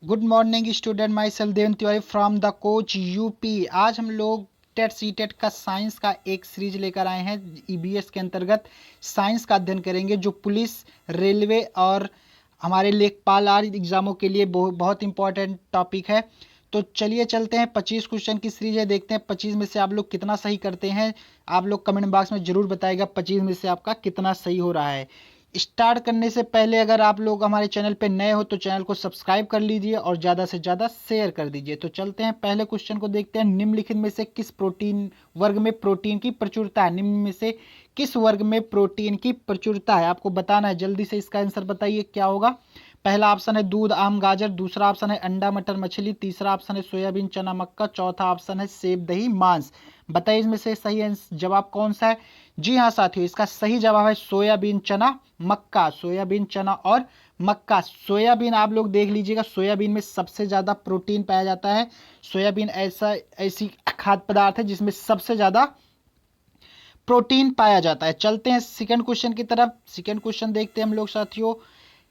Good morning student, my self Devendra Tiwari from the coach UP. आज हम लोग टेट सी टेट का साइंस का एक सीरीज लेकर आए हैं। ईबीएस के अंतर्गत साइंस का अध्ययन करेंगे जो पुलिस, रेलवे और हमारे लेखपाल आदि एग्जामों के लिए बहुत इंपॉर्टेंट टॉपिक है। तो चलिए चलते हैं। 25 क्वेश्चन की सीरीज है, देखते हैं 25 में से आप लोग कितना सही करते हैं। आप लोग कमेंट बॉक्स में जरूर बताइएगा 25 में से आपका कितना सही हो रहा है। स्टार्ट करने से पहले अगर आप लोग हमारे चैनल पे नए हो तो चैनल को सब्सक्राइब कर लीजिए और ज़्यादा से ज़्यादा शेयर कर दीजिए। तो चलते हैं, पहले क्वेश्चन को देखते हैं। निम्नलिखित में से किस प्रोटीन वर्ग में प्रोटीन की प्रचुरता है? निम्न में से किस वर्ग में प्रोटीन की प्रचुरता है आपको बताना है। जल्दी से इसका आंसर बताइए क्या होगा। पहला ऑप्शन है दूध, आम, गाजर। दूसरा ऑप्शन है अंडा, मटर, मछली। तीसरा ऑप्शन है सोयाबीन, चना, मक्का। चौथा ऑप्शन है सेब, दही, मांस। बताइए इसमें से सही जवाब कौन सा है। जी हाँ साथियों, इसका सही जवाब है सोयाबीन, चना, मक्का। सोयाबीन, चना और मक्का। सोयाबीन आप लोग देख लीजिएगा, सोयाबीन में सबसे ज्यादा प्रोटीन पाया जाता है। सोयाबीन ऐसी खाद्य पदार्थ है जिसमें सबसे ज्यादा प्रोटीन पाया जाता है। चलते हैं सेकंड क्वेश्चन की तरफ। सेकंड क्वेश्चन देखते हैं हम लोग साथियों।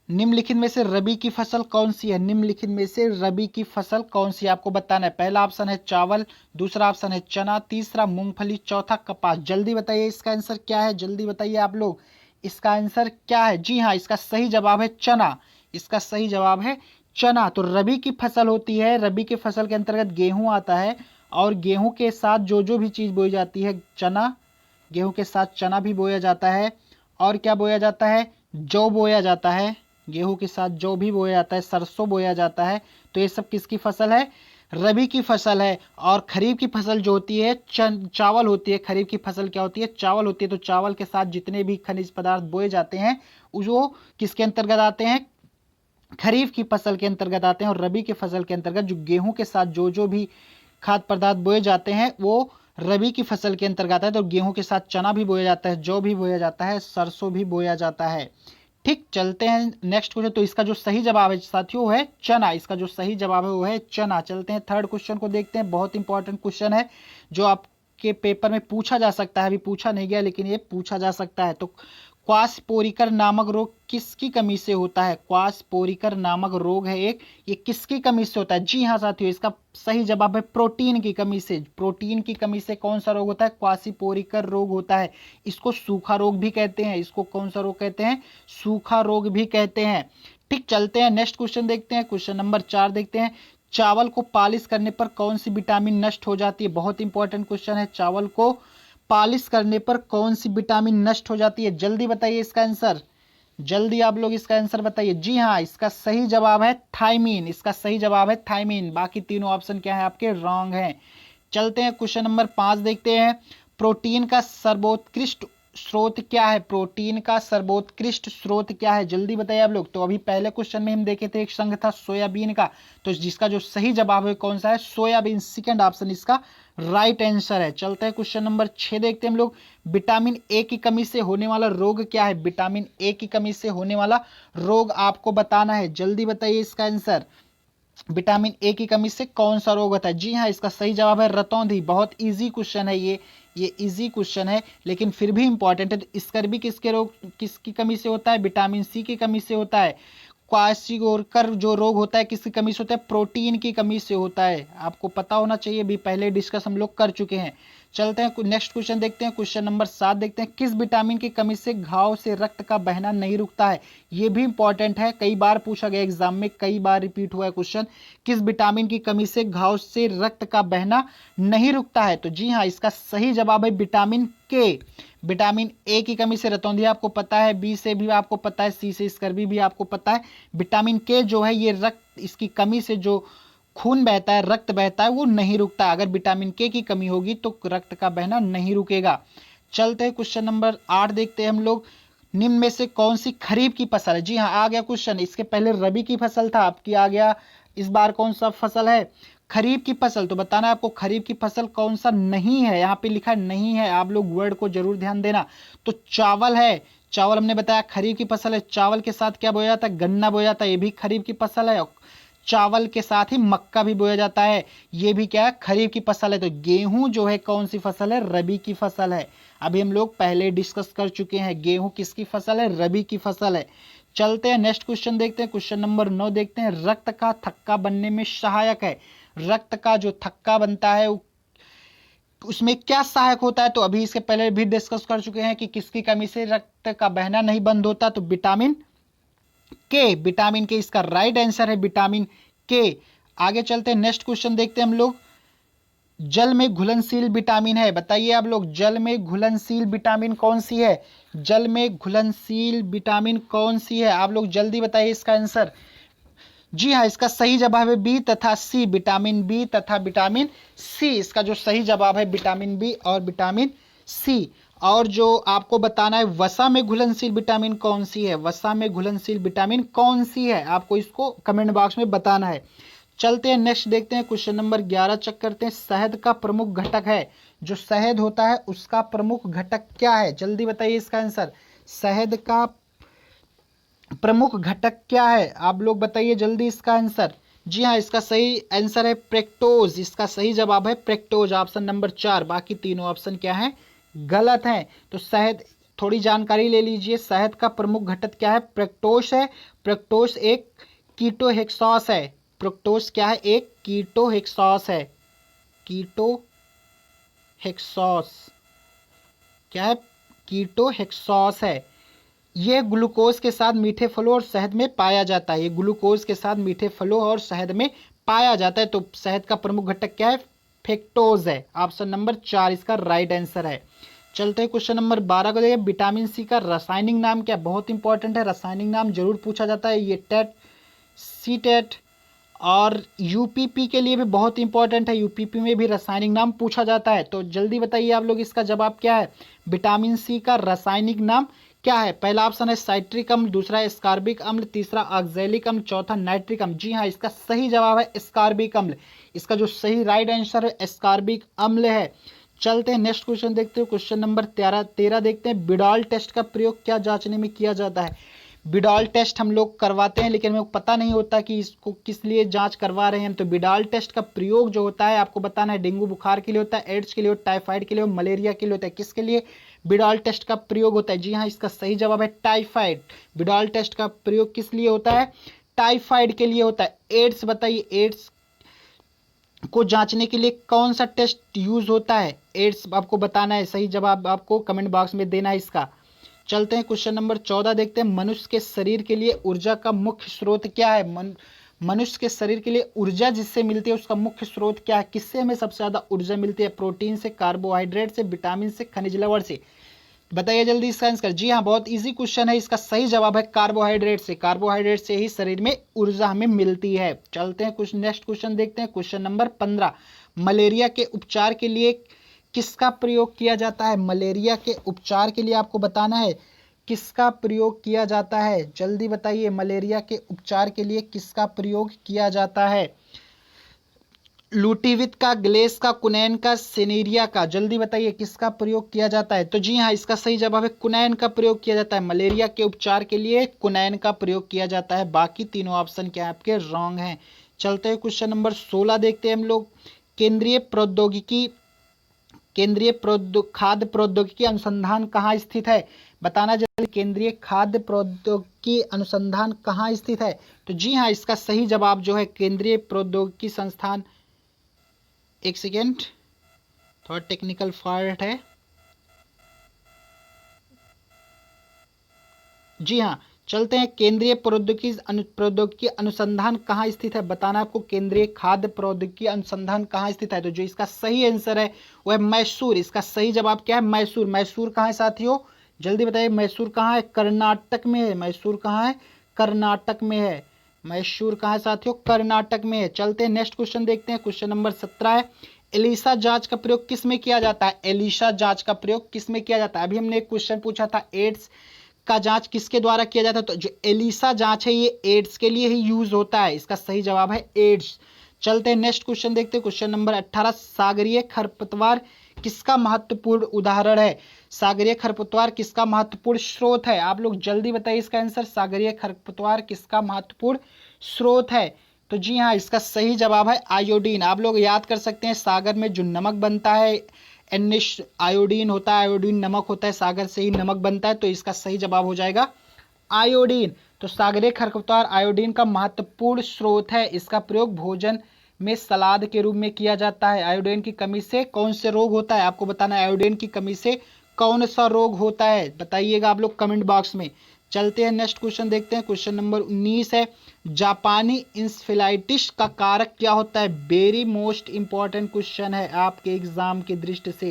निम्नलिखित में से रबी की फसल कौन सी है? निम्नलिखित में से रबी की फसल कौन सी है आपको बताना है। पहला ऑप्शन है चावल, दूसरा ऑप्शन है चना, तीसरा मूंगफली, चौथा कपास। जल्दी बताइए इसका आंसर क्या है। जल्दी बताइए आप लोग इसका आंसर क्या है। जी हाँ, इसका सही जवाब है चना। इसका सही जवाब है चना। तो रबी की फसल होती है, रबी की फसल के अंतर्गत गेहूं आता है और गेहूं के साथ जो जो भी चीज बोई जाती है, चना, गेहूं के साथ चना भी बोया जाता है। और क्या बोया जाता है? जौ बोया जाता है। गेहूं के साथ जौ भी बोया जाता है, सरसों बोया जाता है। तो ये सब किसकी फसल है? रबी की फसल है। और खरीफ की फसल जो होती है चावल होती है। खरीफ की फसल क्या होती है? चावल होती है। तो चावल के साथ जितने भी खनिज पदार्थ बोए जाते हैं वो किसके अंतर्गत आते हैं? खरीफ की फसल के अंतर्गत आते हैं। और रबी की फसल के अंतर्गत जो गेहूं के साथ जो जो भी खाद्य पदार्थ बोए जाते हैं वो रबी की फसल के अंतर्गत आता है। तो गेहूं के साथ चना भी बोया जाता है, जौ भी बोया जाता है, सरसों भी बोया जाता है। ठीक, चलते हैं नेक्स्ट क्वेश्चन। तो इसका जो सही जवाब है साथियों वो है चना। इसका जो सही जवाब है वो है चना। चलते हैं थर्ड क्वेश्चन को देखते हैं। बहुत इंपॉर्टेंट क्वेश्चन है जो आपके पेपर में पूछा जा सकता है। अभी पूछा नहीं गया लेकिन ये पूछा जा सकता है। तो क्वासपोरिकर नामक रोग किसकी कमी से होता है? क्वासपोरिकर नामक रोग है एक, ये किसकी कमी से होता है? जी हाँ साथियों, इसका सही जवाब है प्रोटीन की कमी से। प्रोटीन की कमी से कौन सा रोग होता है? क्वासीपोरिकर रोग होता है। इसको सूखा रोग भी कहते हैं। इसको कौन सा रोग कहते हैं? सूखा रोग भी कहते हैं। ठीक, चलते हैं नेक्स्ट क्वेश्चन देखते हैं। क्वेश्चन नंबर 4 देखते हैं। चावल को पालिश करने पर कौन सी विटामिन नष्ट हो जाती है? बहुत इंपॉर्टेंट क्वेश्चन है। चावल को पालिश करने पर कौन सी विटामिन नष्ट हो जाती है? जल्दी बताइए इसका आंसर। जल्दी आप लोग इसका आंसर बताइए। जी हाँ, इसका सही जवाब है थायमीन। इसका सही जवाब है थायमीन। बाकी तीनों ऑप्शन क्या है आपके? रॉन्ग हैं। चलते हैं क्वेश्चन नंबर 5 देखते हैं। प्रोटीन का सर्वोत्कृष्ट स्रोत क्या है? प्रोटीन का सर्वोत्कृष्ट स्रोत क्या है? जल्दी बताइए आप लोग। तो अभी पहले क्वेश्चन में हम देखे थे, एक संघ था सोयाबीन का। तो जिसका जो सही जवाब है कौन सा है? सोयाबीन। सेकंड ऑप्शन इसका राइट आंसर है। चलते हैं क्वेश्चन नंबर 6 देखते हैं हम लोग। विटामिन ए की कमी से होने वाला रोग क्या है? विटामिन ए की कमी से होने वाला रोग आपको बताना है। जल्दी बताइए इसका आंसर। विटामिन ए की कमी से कौन सा रोग होता है? जी हाँ, इसका सही जवाब है रतौंधी। बहुत इजी क्वेश्चन है ये इजी क्वेश्चन है लेकिन फिर भी इंपॉर्टेंट है। तो स्कर्वी किसके रोग किसकी कमी से होता है? विटामिन सी की कमी से होता है। क्वाशियोरकर जो रोग होता है किसकी कमी से होता है? प्रोटीन की कमी से होता है। आपको पता होना चाहिए, भी पहले डिस्कस हम लोग कर चुके हैं। चलते हैं नेक्स्ट क्वेश्चन देखते हैं। क्वेश्चन नंबर 7 देखते हैं। किस विटामिन की कमी से घाव से रक्त का बहना नहीं रुकता है? ये भी इंपॉर्टेंट है, कई बार पूछा गया एग्जाम में, कई बार रिपीट हुआ है क्वेश्चन। किस विटामिन की कमी से घाव से रक्त का बहना नहीं रुकता है? तो जी हाँ, इसका सही जवाब है विटामिन के। विटामिन ए की कमी से रतौंधी आपको पता है, बी से भी आपको पता है, सी से स्कर्वी भी आपको पता है। विटामिन के जो है ये रक्त, इसकी कमी से जो खून बहता है, रक्त बहता है, वो नहीं रुकता। अगर विटामिन के की कमी होगी तो रक्त का बहना नहीं रुकेगा। चलते हैं क्वेश्चन नंबर 8 देखते हैं हम लोग। निम्न में से कौन सी खरीफ की फसल है? जी हाँ, आ गया क्वेश्चन। इसके पहले रबी की फसल था, आपकी आ गया इस बार कौन सा फसल है? खरीफ की फसल। तो बताना है आपको खरीफ की फसल कौन सा नहीं है। यहाँ पे लिखा नहीं है, आप लोग वर्ड को जरूर ध्यान देना। तो चावल है। चावल हमने बताया खरीफ की फसल है। चावल के साथ क्या बोया जाता है? गन्ना बोया जाता है, ये भी खरीफ की फसल है। चावल के साथ ही मक्का भी बोया जाता है, ये भी क्या है? खरीफ की फसल है। तो गेहूं जो है कौन सी फसल है? रबी की फसल है। अभी हम लोग पहले डिस्कस कर चुके हैं, गेहूं किसकी फसल है? रबी की फसल है। चलते हैं नेक्स्ट क्वेश्चन देखते हैं। क्वेश्चन नंबर 9 देखते हैं। रक्त का थक्का बनने में सहायक है। रक्त का जो थक्का बनता है उसमें क्या सहायक होता है, तो अभी इसके पहले भी डिस्कस कर चुके हैं कि किसकी कमी से रक्त का बहना नहीं बंद होता, तो विटामिन के। विटामिन के इसका राइट आंसर है विटामिन के। आगे चलते हैं नेक्स्ट क्वेश्चन देखते हैं हम लोग। जल में घुलनशील विटामिन है, बताइए आप लोग जल में घुलनशील विटामिन कौन सी है। जल में घुलनशील विटामिन कौन सी है, आप लोग जल्दी बताइए इसका आंसर। जी हाँ, इसका सही जवाब है बी तथा सी, विटामिन बी तथा विटामिन सी। इसका जो सही जवाब है विटामिन बी और विटामिन सी। और जो आपको बताना है वसा में घुलनशील विटामिन कौन सी है। वसा में घुलनशील विटामिन कौन सी है, आपको इसको कमेंट बॉक्स में बताना है। चलते हैं नेक्स्ट देखते हैं। क्वेश्चन नंबर 11 चेक करते हैं। शहद का प्रमुख घटक है, जो शहद होता है उसका प्रमुख घटक क्या है, जल्दी बताइए इसका आंसर। शहद का प्रमुख घटक क्या है, आप लोग बताइए जल्दी इसका आंसर। जी हाँ, इसका सही आंसर है प्रेक्टोज। इसका सही जवाब है प्रेक्टोज, ऑप्शन नंबर 4। बाकी तीनों ऑप्शन क्या है, गलत है। तो शहद, थोड़ी जानकारी ले लीजिए। शहद का प्रमुख घटक क्या है, प्रेक्टोज है। प्रेक्टोज एक कीटोहेक्सॉस है। प्रेक्टोज क्या है, एक कीटोहेक्सॉस है। कीटोहेक्सॉस क्या है, कीटोहेक्सॉस है। ये ग्लूकोज के साथ मीठे फलों और शहद में पाया जाता है। ये ग्लूकोज के साथ मीठे फलों और शहद में पाया जाता है। तो शहद का प्रमुख घटक क्या है, फ्रक्टोज है। ऑप्शन नंबर 4 इसका राइट आंसर है। चलते हैं क्वेश्चन नंबर 12 को देखिए। विटामिन सी का रासायनिक नाम क्या, बहुत इंपॉर्टेंट है, रासायनिक नाम जरूर पूछा जाता है। ये टेट, सी टेट और यूपीपी के लिए भी बहुत इंपॉर्टेंट है। यूपीपी में भी रासायनिक नाम पूछा जाता है। तो जल्दी बताइए आप लोग इसका जवाब क्या है। विटामिन सी का रासायनिक नाम क्या है। पहला ऑप्शन है साइट्रिक अम्ल, दूसरा एस्कॉर्बिक अम्ल, तीसरा ऑक्सैलिक अम्ल, चौथा नाइट्रिक अम्ल। जी हाँ, इसका सही जवाब है एस्कॉर्बिक अम्ल। इसका जो सही राइट आंसर है एस्कॉर्बिक अम्ल है। चलते हैं नेक्स्ट क्वेश्चन देखते हैं। क्वेश्चन नंबर 13 देखते हैं। बिडॉल टेस्ट का प्रयोग क्या जांचने में किया जाता है। बिडॉल टेस्ट हम लोग करवाते हैं, लेकिन हमें पता नहीं होता कि इसको किस लिए जांच करवा रहे हैं। तो बिडॉल टेस्ट का प्रयोग जो होता है आपको बताना है, डेंगू बुखार के लिए होता है, एड्स के लिए, टाइफाइड के लिए, मलेरिया के लिए होता है। किसके लिए बिडॉल टेस्ट का प्रयोग होता है। जी हाँ, इसका सही जवाब है टाइफाइड। बिडॉल टेस्ट का प्रयोग किस लिए होता है, टाइफाइड के लिए होता है। एड्स बताइए, एड्स को जांचने के लिए कौन सा टेस्ट यूज होता है, एड्स आपको बताना है। सही जवाब आपको कमेंट बॉक्स में देना है इसका। चलते हैं क्वेश्चन नंबर 14 देखते हैं। मनुष्य के शरीर के लिए ऊर्जा का मुख्य स्रोत क्या है। मनुष्य के शरीर के लिए ऊर्जा जिससे मिलती है उसका मुख्य स्रोत क्या है। किससे हमें सबसे ज्यादा ऊर्जा मिलती है, प्रोटीन से, कार्बोहाइड्रेट से, विटामिन से, खनिज लवण से, बताइए जल्दी इसका आंसर। जी हाँ, बहुत इजी क्वेश्चन है। इसका सही जवाब है कार्बोहाइड्रेट से। कार्बोहाइड्रेट से ही शरीर में ऊर्जा हमें मिलती है। चलते हैं कुछ नेक्स्ट क्वेश्चन देखते हैं। Question number 15। मलेरिया के उपचार के लिए किसका प्रयोग किया जाता है। मलेरिया के उपचार के लिए आपको बताना है किसका प्रयोग किया जाता है, जल्दी बताइए। मलेरिया के उपचार के लिए किसका प्रयोग किया जाता है। लूटिवित का, ग्लेस का, कुनैन का, सेनेरिया का, जल्दी बताइए किसका प्रयोग किया जाता है। तो जी हाँ, इसका सही जवाब है कुनैन का प्रयोग किया जाता है। मलेरिया के उपचार के लिए कुनैन का प्रयोग किया जाता है। बाकी तीनों ऑप्शन क्या आपके रॉन्ग हैं। चलते हैं क्वेश्चन नंबर 16 देखते हैं हम लोग। केंद्रीय खाद्य प्रौद्योगिकी अनुसंधान कहाँ स्थित है, बताना जल्दी। केंद्रीय खाद्य प्रौद्योगिकी अनुसंधान कहाँ स्थित है। तो जी हाँ, इसका सही जवाब जो है केंद्रीय प्रौद्योगिकी संस्थान, एक सेकेंड, थोड़ा टेक्निकल फॉल्ट है। जी हाँ, चलते हैं। केंद्रीय प्रौद्योगिकी अनुसंधान कहाँ स्थित है, बताना आपको। केंद्रीय खाद्य प्रौद्योगिकी अनुसंधान कहाँ स्थित है। तो जो इसका सही आंसर है वो है मैसूर। इसका सही जवाब क्या है, मैसूर। मैसूर कहाँ है साथियों, जल्दी बताइए। मैसूर कहाँ है, कर्नाटक में है। मैसूर कहाँ है, कर्नाटक में है। मैसूर कहाँ है साथियों, कर्नाटक में है। चलते हैं नेक्स्ट क्वेश्चन देखते हैं। क्वेश्चन नंबर 17 है। एलिसा जांच का प्रयोग किस में किया जाता है। एलिसा जांच का प्रयोग किस में किया जाता है। अभी हमने एक क्वेश्चन पूछा था एड्स का जांच किसके द्वारा किया जाता है। तो जो एलिसा जांच है ये एड्स के लिए ही यूज होता है। इसका सही जवाब है एड्स। चलते हैं नेक्स्ट क्वेश्चन देखते हैं। Question number 18। सागरीय खरपतवार किसका महत्वपूर्ण उदाहरण है। सागरीय खरपतवार किसका महत्वपूर्ण स्रोत है, आप लोग जल्दी बताइए इसका आंसर। सागरीय खरपतवार किसका महत्वपूर्ण स्रोत है। तो जी हाँ, इसका सही जवाब है आयोडीन। आप लोग याद कर सकते हैं सागर में जो नमक बनता है आयोडीन होता है, आयोडीन नमक होता है, सागर से ही नमक बनता है। तो इसका सही जवाब हो जाएगा आयोडीन, तो सागरीय खरपतवार आयोडीन का महत्वपूर्ण स्रोत है। इसका प्रयोग भोजन में सलाद के रूप में किया जाता है। आयोडीन की कमी से कौन से रोग होता है, आपको बताना है आयोडीन की कमी से कौन सा रोग होता है, बताइएगा आप लोग कमेंट बॉक्स में। चलते हैं नेक्स्ट क्वेश्चन देखते हैं। क्वेश्चन नंबर 19 है, जापानी इंसेफेलाइटिस का कारक क्या होता है। वेरी मोस्ट इंपॉर्टेंट क्वेश्चन है आपके एग्जाम की दृष्टि से,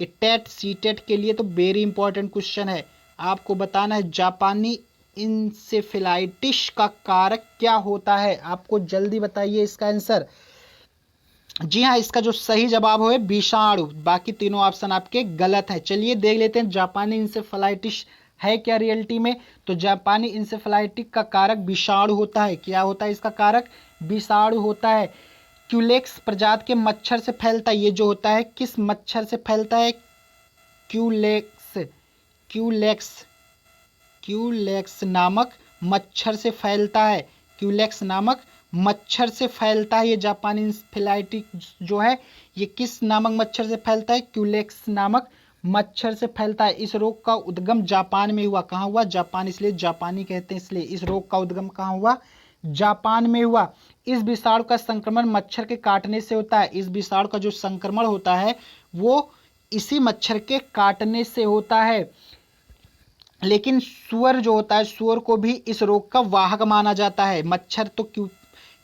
ये टेट सीटेट के लिए तो वेरी इंपॉर्टेंट क्वेश्चन है। आपको बताना है जापानी इंसेफेलाइटिस का कारक क्या होता है, आपको जल्दी बताइए इसका आंसर। जी हाँ, इसका जो सही जवाब है विषाणु, बाकी तीनों ऑप्शन आपके गलत है। चलिए देख लेते हैं जापानी इंसेफेलाइटिस है क्या रियलिटी में। तो जापानी इंसेफेलाइटिस का कारक विषाणु होता है। क्या होता है इसका कारक, विषाणु होता है। क्यूलेक्स प्रजाति के मच्छर से फैलता है। ये जो होता है किस मच्छर से फैलता है, क्यूलेक्स, क्यूलेक्स, क्यूलेक्स नामक मच्छर से फैलता है। क्यूलेक्स नामक मच्छर से फैलता है ये जापानी इंसेफेलाइटिस जो है, ये किस नामक मच्छर से फैलता है, क्यूलेक्स नामक मच्छर से फैलता है। इस रोग का उद्गम जापान में हुआ। कहाँ हुआ, जापान, इसलिए जापानी कहते हैं। इसलिए इस रोग का उद्गम कहाँ हुआ, जापान में हुआ। इस विषाणु का संक्रमण मच्छर के काटने से होता है। इस विषाणु का जो संक्रमण होता है वो इसी मच्छर के काटने से होता है। लेकिन सुअर जो होता है, सुअर को भी इस रोग का वाहक माना जाता है। मच्छर तो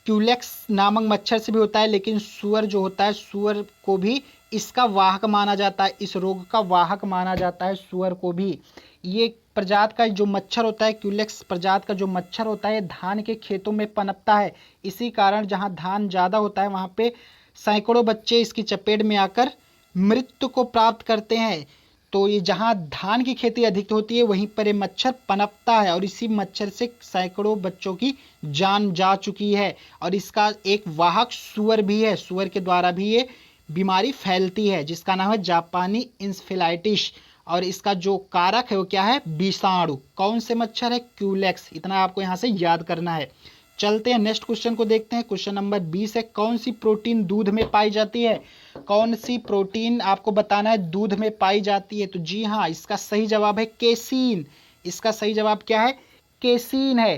क्यूलेक्स नामक मच्छर से भी होता है, लेकिन सुअर जो होता है, सुअर को भी इसका वाहक माना जाता है, इस रोग का वाहक माना जाता है सुअर को भी। ये प्रजाति का जो मच्छर होता है, क्यूलेक्स प्रजाति का जो मच्छर होता है, धान के खेतों में पनपता है। इसी कारण जहाँ धान ज़्यादा होता है वहाँ पे सैकड़ों बच्चे इसकी चपेट में आकर मृत्यु को प्राप्त करते हैं। तो ये जहाँ धान की खेती अधिक होती है वहीं पर ये मच्छर पनपता है, और इसी मच्छर से सैकड़ों बच्चों की जान जा चुकी है। और इसका एक वाहक सुअर भी है, सुअर के द्वारा भी ये बीमारी फैलती है, जिसका नाम है जापानी इंसेफेलाइटिस। और इसका जो कारक है वो क्या है, विषाणु। कौन से मच्छर है, क्यूलेक्स। इतना आपको यहाँ से याद करना है। चलते हैं नेक्स्ट क्वेश्चन को देखते हैं। क्वेश्चन नंबर 20 है, कौन सी प्रोटीन दूध में पाई जाती है। कौन सी प्रोटीन आपको बताना है दूध में पाई जाती है। तो जी हाँ, इसका सही जवाब है केसीन। इसका सही जवाब क्या है, केसीन है।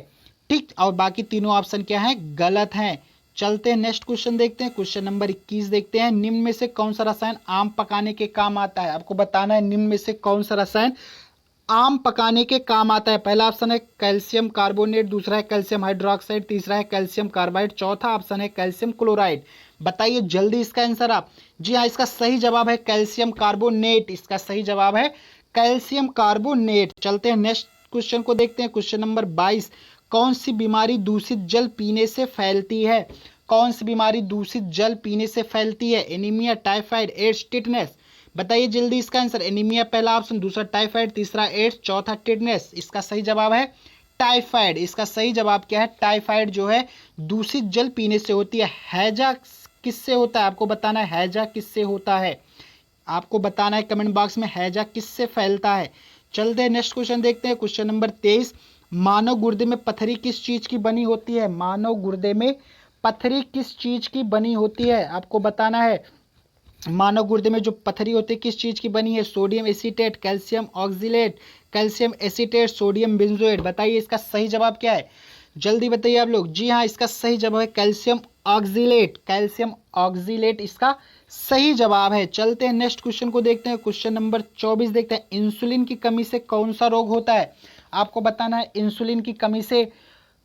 ठीक, और बाकी तीनों ऑप्शन क्या है, गलत हैं। चलते हैं नेक्स्ट क्वेश्चन देखते हैं। क्वेश्चन नंबर 21 देखते हैं, निम्न में से कौन सा रसायन आम पकाने के काम आता है। आपको बताना है निम्न में से कौन सा रसायन आम पकाने के काम आता है। पहला ऑप्शन है कैल्शियम कार्बोनेट, दूसरा है कैल्शियम हाइड्रोक्साइड, तीसरा है कैल्शियम कार्बाइड, चौथा ऑप्शन है कैल्शियम क्लोराइड। बताइए जल्दी इसका आंसर आप। जी हाँ, इसका सही जवाब है कैल्शियम कार्बोनेट। इसका सही जवाब है कैल्शियम कार्बोनेट। चलते हैं नेक्स्ट क्वेश्चन को देखते हैं। क्वेश्चन नंबर 22, कौन सी बीमारी दूषित जल पीने से फैलती है। कौन सी बीमारी दूषित जल पीने से फैलती है, एनीमिया, टाइफाइड, एड्स, टिटनेस। बताइए जल्दी इसका आंसर। एनीमिया पहला ऑप्शन, दूसरा टाइफाइड, तीसरा एड्स, चौथा टिटनेस। इसका सही जवाब है टाइफाइड। इसका सही जवाब क्या है, टाइफाइड जो है दूषित जल पीने से होती है। हैजा किससे होता है, आपको बताना है हैजा किससे होता है। आपको बताना है कमेंट बॉक्स में हैजा किससे फैलता है। चलते हैं नेक्स्ट क्वेश्चन देखते हैं। क्वेश्चन नंबर 23, मानव गुर्दे में पथरी किस चीज की बनी होती है। मानव गुर्दे में पथरी किस चीज की बनी होती है, आपको बताना है। मानव गुर्दे में जो पथरी होती है किस चीज की बनी है, sodium acetate, calcium oxalate, calcium acetate, sodium benzoate. बताइए इसका सही जवाब क्या है, जल्दी बताइए आप लोग। जी हाँ, इसका सही जवाब है कैल्शियम ऑक्जिलेट। कैल्शियम ऑक्जिलेट इसका सही जवाब है। चलते हैं नेक्स्ट क्वेश्चन को देखते हैं। क्वेश्चन नंबर 24 देखते हैं, इंसुलिन की कमी से कौन सा रोग होता है। आपको बताना है इंसुलिन की कमी से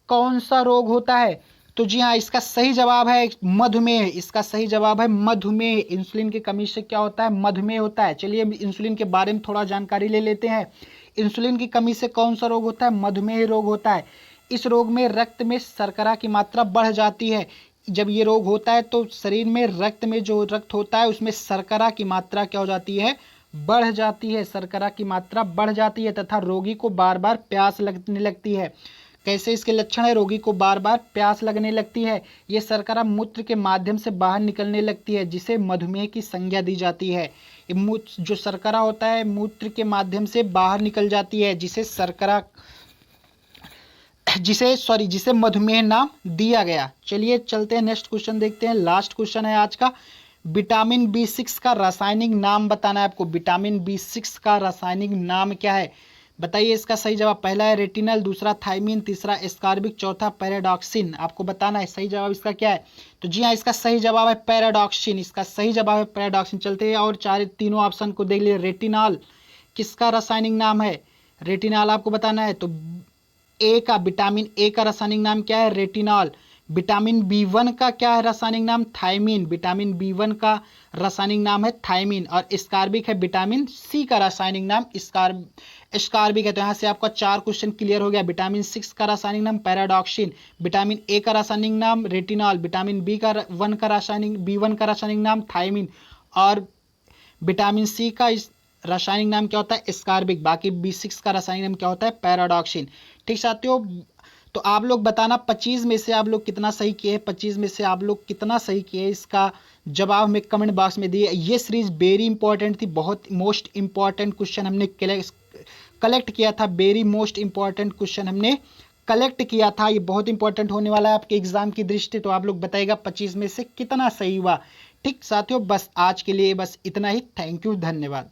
कौन सा रोग होता है। तो जी हाँ, इसका सही जवाब है मधुमेह। इसका सही जवाब है मधुमेह। इंसुलिन की कमी से क्या होता है, मधुमेह होता है। चलिए इंसुलिन के बारे में थोड़ा जानकारी ले लेते हैं। इंसुलिन की कमी से कौन सा रोग होता है, मधुमेह रोग होता है। इस रोग में रक्त में शर्करा की मात्रा बढ़ जाती है। जब ये रोग होता है तो शरीर में रक्त में जो रक्त होता है उसमें शर्करा की मात्रा क्या हो जाती है, बढ़ जाती है। शर्करा की मात्रा बढ़ जाती है तथा रोगी को बार बार प्यास लगने लगती है। कैसे इसके लक्षण है, रोगी को बार बार प्यास लगने लगती है। ये शर्करा मूत्र के माध्यम से बाहर निकलने लगती है, जिसे मधुमेह की संज्ञा दी जाती है। जो शर्करा होता है मूत्र के माध्यम से बाहर निकल जाती है, जिसे मधुमेह नाम दिया गया। चलिए चलते हैं नेक्स्ट क्वेश्चन देखते हैं। लास्ट क्वेश्चन है आज का, विटामिन B6 का रासायनिक नाम बताना है आपको। विटामिन B6 का रासायनिक नाम क्या है। बताइए इसका सही जवाब। पहला है रेटिनल, दूसरा थायमिन, तीसरा एस्कॉर्बिक, चौथा पैराडॉक्सिन। आपको बताना है सही जवाब इसका क्या है। तो जी हाँ, इसका सही जवाब है पैराडॉक्सिन। इसका सही जवाब है पैराडॉक्सिन। चलते हैं और तीनों ऑप्शन को देख लीजिए। रेटिनॉल किसका रासायनिक नाम है? रेटिनॉल आपको बताना है। तो ए का, विटामिन ए का रासायनिक नाम क्या है? रेटिनॉल। विटामिन बी1 का क्या है रासायनिक नाम? थायमिन। विटामिन बी1 का रासायनिक नाम है थायमिन। और स्कारबिक है विटामिन सी का रासायनिक नाम स्कारबिक है। तो यहाँ से आपका 4 क्वेश्चन क्लियर हो गया। विटामिन 6 का रासायनिक नाम पैराडॉक्सिन, विटामिन ए का रासायनिक नाम रेटिनॉल, विटामिन बी1 का रासायनिक नाम थायमिन, और विटामिन सी का रासायनिक नाम क्या होता है? स्कारबिक। बाकी बी6 का रासायनिक नाम क्या होता है? पैराडॉक्सिन। ठीक साथियों, तो आप लोग बताना 25 में से आप लोग कितना सही किए। 25 में से आप लोग कितना सही किए, इसका जवाब हमें कमेंट बॉक्स में दिए। ये सीरीज वेरी इंपॉर्टेंट थी, बहुत मोस्ट इंपॉर्टेंट क्वेश्चन हमने कलेक्ट किया था। वेरी मोस्ट इंपॉर्टेंट क्वेश्चन हमने कलेक्ट किया था। ये बहुत इंपॉर्टेंट होने वाला है आपके एग्जाम की दृष्टि। तो आप लोग बताइएगा 25 में से कितना सही हुआ। ठीक साथियों, बस आज के लिए बस इतना ही। थैंक यू, धन्यवाद।